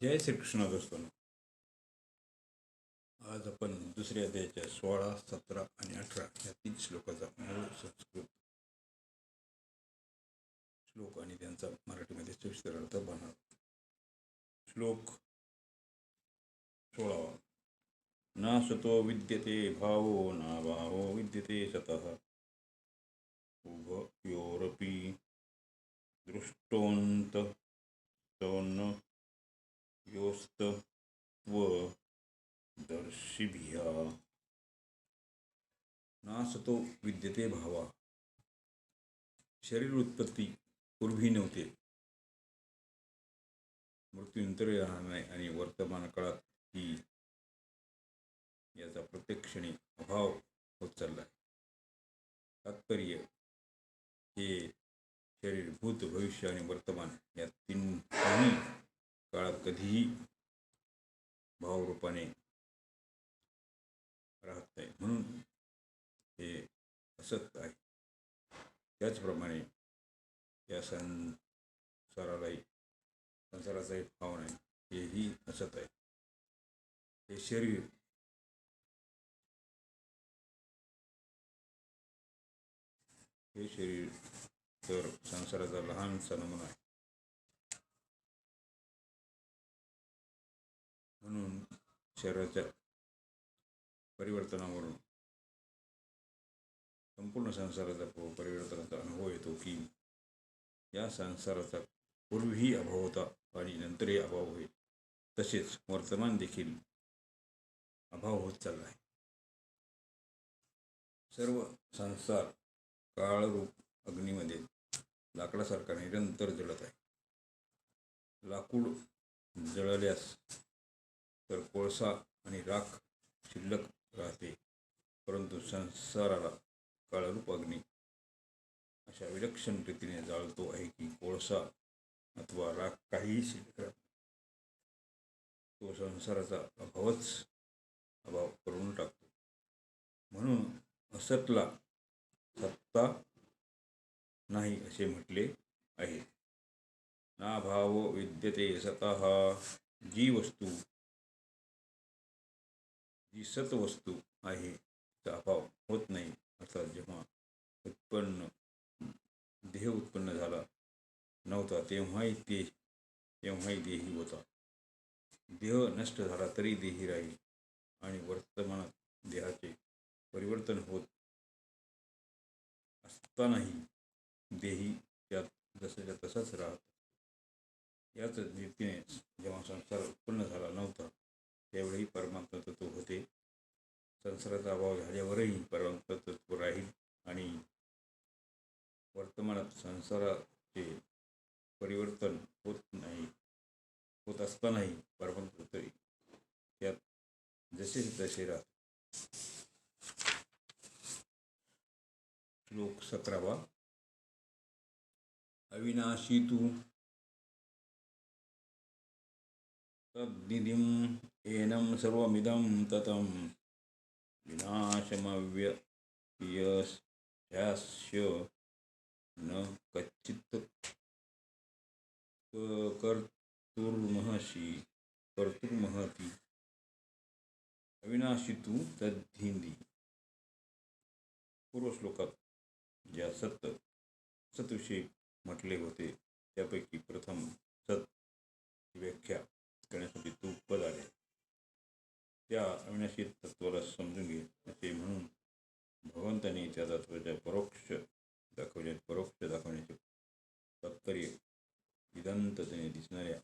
जय श्रीकृष्ण दोस्तों. आज आपण दुसऱ्या अध्यायाच्या 16, 17 आणि 18 या 3 श्लोकाचा मूळ संस्कृत श्लोक आणि त्यांचा मराठीमध्ये सविस्तर अर्थ पाहणार. श्लोक 16. ना सतो विद्यते भावो ना भावो विद्यते सतः उभयोरपि दृष्टोऽन्तः न योस्तत्वदर्शिभिः. ना सतो विद्यते भावा. शरीर उत्पत्ती पूर्वी नव्हते, मृत्यूनंतर राहणार नाही आणि वर्तमान काळात ही याचा प्रत्येक क्षणी अभाव होत चालला आहे. तात्पर्य हे शरीर भूत, भविष्य आणि वर्तमान या तीनही काळात कधीही भावरूपाने राहत नाही, म्हणून हे असत आहे. त्याचप्रमाणे या संसाराचाही भाव नाही, हेही असत आहे. हे शरीर तर संसाराचा लहानसा नमुना आहे. म्हणून शरीराच्या परिवर्तनावरून संपूर्ण संसाराचा परिवर्तनाचा अनुभव येतो की या संसाराचा पूर्वीही अभाव होता आणि नंतरही अभाव होईल. तसेच वर्तमान देखील अभाव होत चालला आहे. सर्व संसार काळरूप अग्नीमध्ये लाकडासारखा निरंतर जळत आहे. लाकूड जळल्यास तर कोळसा आणि राख शिल्लक राहते, परंतु संसाराला काळरूप अग्नी अशा विलक्षण रीतीने जाळतो आहे की कोळसा अथवा राख काहीही शिल्लक राहत. तो संसाराचा अभाव करून टाकतो. म्हणून असतला सत्ता नाही असे म्हटले आहे. ना भावो विद्यते सतः. जी सत्वस्तू आहे तिचा अभाव होत नाही. अर्थात जेव्हा देह उत्पन्न झाला नव्हता तेव्हाही देही होता. देह नष्ट झाला तरी देही राहील आणि वर्तमानात देहाचे परिवर्तन होत असतानाही देही त्यात जसाच्या तसाच राहत. याच रीतीने जेव्हा संसार उत्पन्न झाला नव्हता त्यावेळी परमात्मा तत्व होते. संसाराचा अभाव झाल्यावरही परमात्मा तत्व राहील आणि वर्तमानात संसाराचे परिवर्तन होत असतानाही परमात्मा तत्व त्यात जसे तसे राहते. श्लोक 17. अविनाशी तू तद्निधिं एनं सर्वमिदं ततं विनाशमव्ययस्यास्य न कच्चित् कर्तुर्महति. अविनाशी तू तद्धिंदी. पूर्व श्लोकात ज्या सतविषयी म्हटले होते त्यापैकी प्रथम सत व्याख्या करण्यासाठी तू पद आले. त्या अविनाशी तत्वाला समजून घे असे म्हणून भगवंतांनी त्या तत्वाच्या परोक्ष दाखवण्याचे तात्पर्य इदंततेने दिसणाऱ्या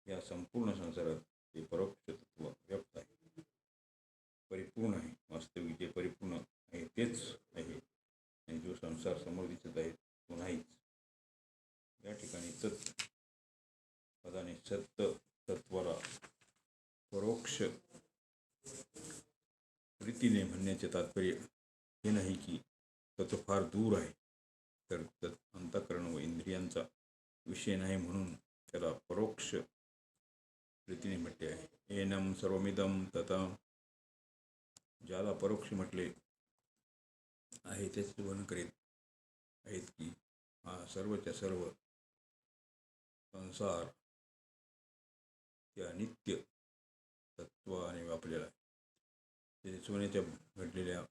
या संपूर्ण संसारात ते परोक्ष तत्व व्याप्त आहे, परिपूर्ण आहे. वास्तविक जे परिपूर्ण आहे तेच आहे आणि जो संसार समोर दिसत आहे तो नाहीच. या ठिकाणी तत् पदाने सत्य तत्वाला परोक्ष रीतीने म्हणण्याचे तात्पर्य हे नाही की तत्व फार दूर आहे, तर अंतःकरण व इंद्रियांचा विषय नाही म्हणून त्याला परोक्ष रीतीने म्हटले आहे. एनम सर्वमिदम तथा. ज्याला परोक्ष म्हटले आहे तेच वर्णन करीत आहेत की हा सर्वच्या सर्व संसार त्या नित्य तत्वाने व्यापलेला आहे. ते सोन्याच्या घडलेल्या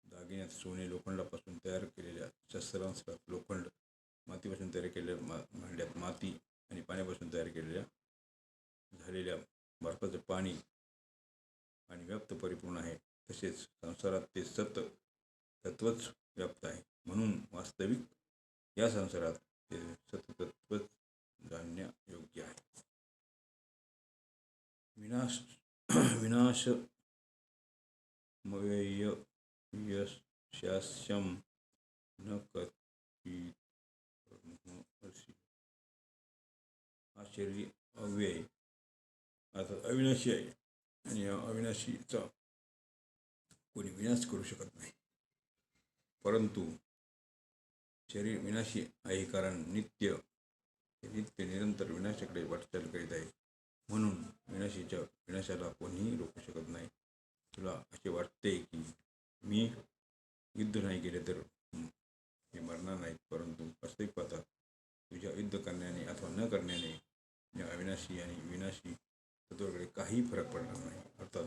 दागिन्यात सोने लोखंडापासून तयार केलेल्या शस्त्रांसह लोखंड, मातीपासून तयार केलेल्या भांड्यात माती आणि पाण्यापासून तयार केलेल्या झालेल्या बर्फाचं पाणी आणि व्याप्त परिपूर्ण आहे. तसेच संसारात ते तत्वच व्याप्त आहे. म्हणून वास्तविक या संसारात ते सततत्वच जाणण्यायोग्य आहे. विनाशमव्ययस्यास्यं न कथित. हा शरीर अव्यय अर्थात अविनाशी आहे आणि या अविनाशीचा कोणी विनाश करू शकत नाही. परंतु शरीर विनाशी आहे कारण नित्य निरंतर विनाशाकडे वाटचाल करीत आहे. म्हणून विनाशाला कोणीही रोखू शकत नाही. तुला असे वाटते की मी युद्ध नाही केले तर हे मरणार नाहीत, परंतु वास्तविक पाहता तुझ्या युद्ध करण्याने अथवा न करण्याने या अविनाशी आणि विनाशी तत्वाकडे काही फरक पडणार नाही. अर्थात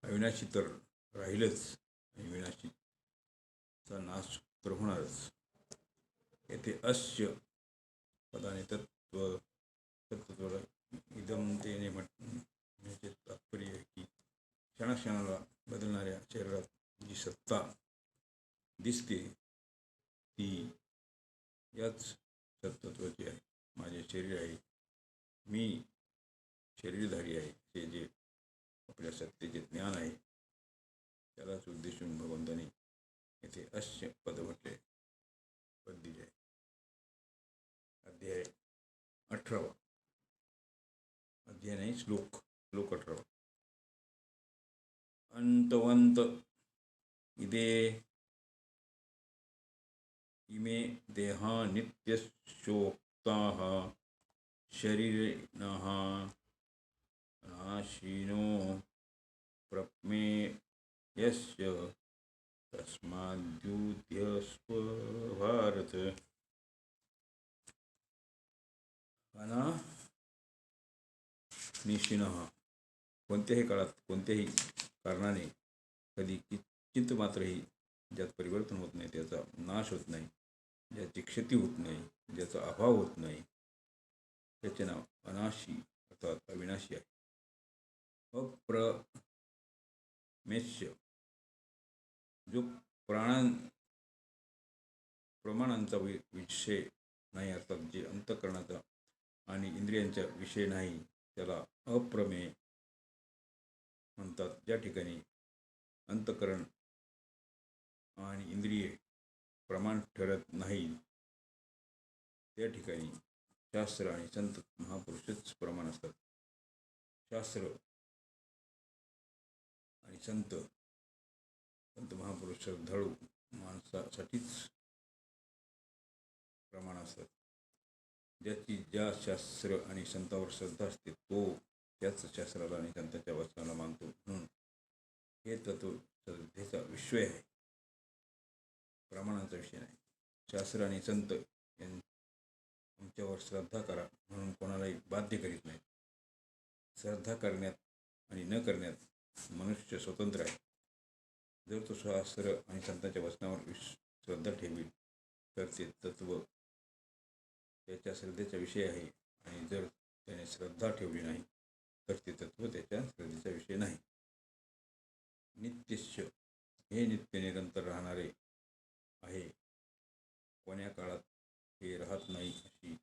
अविनाशी तर राहीलच आणि विनाशीचा नाश तर होणारच. येथे अस्य पदाने तत्त्वाला इदमतेने म्हणण्याचे तात्पर्य आहे की क्षणाक्षणाला बदलणाऱ्या शरीरात जी सत्ता दिसते ती याच सत्त्वाची आहे. माझे शरीर आहे, मी शरीरधारी आहे, हे जे आपल्या सत्तेचे ज्ञान आहे त्यालाच उद्देशून भगवंतांनी येथे अस्य पद म्हटले, पद दिले आहे. अध्याय 18. अध्याय नाही, श्लोक 18. अंतवंत इमे देहा नित्यशोक्ताः शरीरिणः नाशिनो प्रमेयस्य तस्माद्युध्यस्व भारत. अनानिशिनः कोणत्याही काळात कोणत्याही कारणाने कधी किंचित मात्रही ज्यात परिवर्तन होत नाही, त्याचा नाश होत नाही, ज्याची क्षती होत नाही, ज्याचा अभाव होत नाही, त्याचे नाव अनाशी अर्थात अविनाशी आहे. अप्रमेय जो प्रमाणांचा विषय नाही, अर्थात जे अंतःकरणाचा आणि इंद्रियांचा विषय नाही त्याला अप्रमेय म्हणतात. ज्या ठिकाणी अंतःकरण आणि इंद्रिये प्रमाण ठरत नाही त्या ठिकाणी शास्त्र आणि संत महापुरुषच प्रमाण असतात. शास्त्र आणि संत महापुरुष श्रद्धाळू माणसासाठीच प्रमाण असतात. ज्याची ज्या शास्त्र आणि संतावर श्रद्धा असते तो त्याच शास्त्राला आणि संतांच्या वचनाला मानतो. म्हणून हे तत्व श्रद्धेचा विषय आहे, प्रमाणांचा विषय नाही. शास्त्र आणि संत आमच्यावर श्रद्धा करा म्हणून कोणालाही बाध्य करीत नाही. श्रद्धा करण्यात आणि न करण्यात मनुष्य स्वतंत्र आहे. जर तो शास्त्र आणि संतांच्या वचनावर श्रद्धा ठेवील तर ते तत्व त्याच्या श्रद्धेचा विषय आहे, आणि जर त्याने श्रद्धा ठेवली नाही तर ते तत्व त्याच्या श्रद्धेचा विषय नाही. नित्यस्य हे नित्य निरंतर राहणारे आहे. कोण्या काळात हे राहत नाही अशी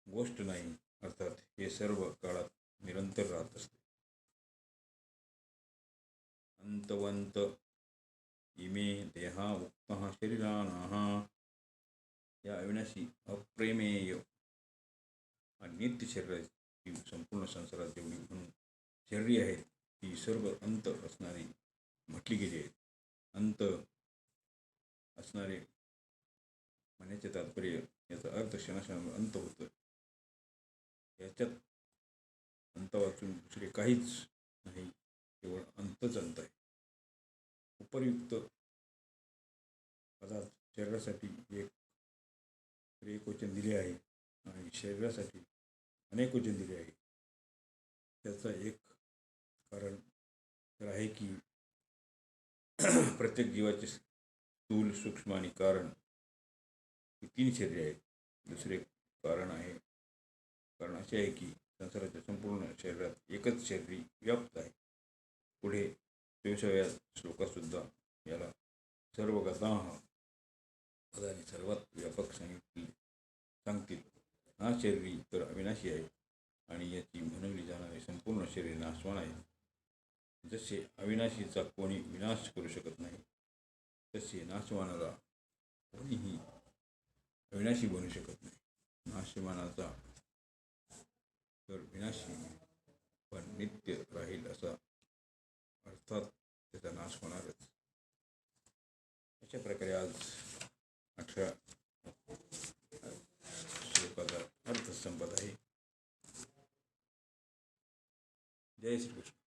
गोष्ट नाही. अर्थात हे सर्व काळात निरंतर राहत असते. अंतवंत इमे देहा उक्तः शरीराणाः. या अविनाशी अप्रमेय आणि नित्य शरीराची संपूर्ण संसारात जेवढी म्हणून शरीरे आहेत ती सर्व अंत असणारी म्हटली गेली आहेत. अंत असणारे म्हणण्याचे तात्पर्य, याचा अर्थ क्षणाक्षणाला अंत होतं. याच्यात अंत वाचून दुसरे काहीच नाही, केवळ अंतच अंत आहे. उपर्युक्त पदार्थ शरीरासाठी एक वचन दिले आहे. आणि शरीरासाठी अनेक इंद्रिये आहेत. त्याचं एक कारण तर आहे की प्रत्येक जीवाचे स्थूल, सूक्ष्म आणि कारण ही 3 शरीरे आहेत. दुसरे कारण असे आहे की संसाराच्या संपूर्ण शरीरात एकच शरीर व्याप्त आहे. पुढे 23व्या श्लोकातसुद्धा याला सर्वगताः पदाने सर्वात व्यापक सांगतील. हा शरीर तर अविनाशी आहे आणि याची म्हणवली जाणारे संपूर्ण शरीर नाशवान आहे. जसे अविनाशीचा कोणी विनाश करू शकत नाही, तसे नाशवानाला कोणीही अविनाशी बनू शकत नाही. नाशवानाचा तर विनाशी पण नित्य राहील असा, अर्थात त्याचा नाश होणारच. अशा प्रकारे आज 18 श्लोकाचा अर्थ संपत आहे. जय श्रीकृष्ण.